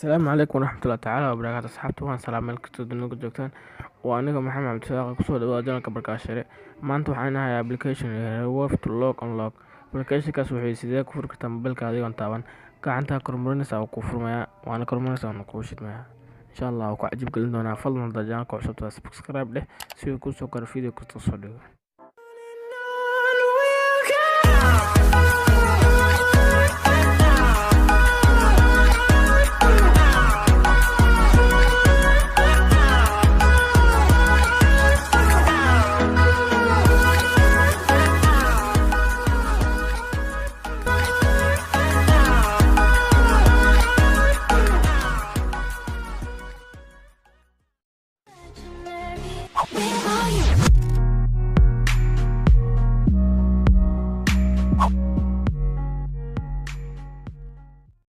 السلام عليكم ورحمة الله تعالى وبركاته. أصحابتي waan salaam meel kastoo dunida joogtaan. Waa aniga Maxamed Cabdisaaq kusoo dhawaada janalka Barkaashare. Maanta waxaan hayaa application Wolf to Lock Unlock. Applicationkaas wuxuu sidee ku furi kartaa mobilka adigoon taaban gacanta kormarinaysa oo ku furmaya waana kormarinaysa oo ku shidmaya. Insha Allah waa ku cajib gelin doonaa. Fadlan hadda janalka cusub subscribe dheh si uu kuu soo garo video kasta soo dhigo. We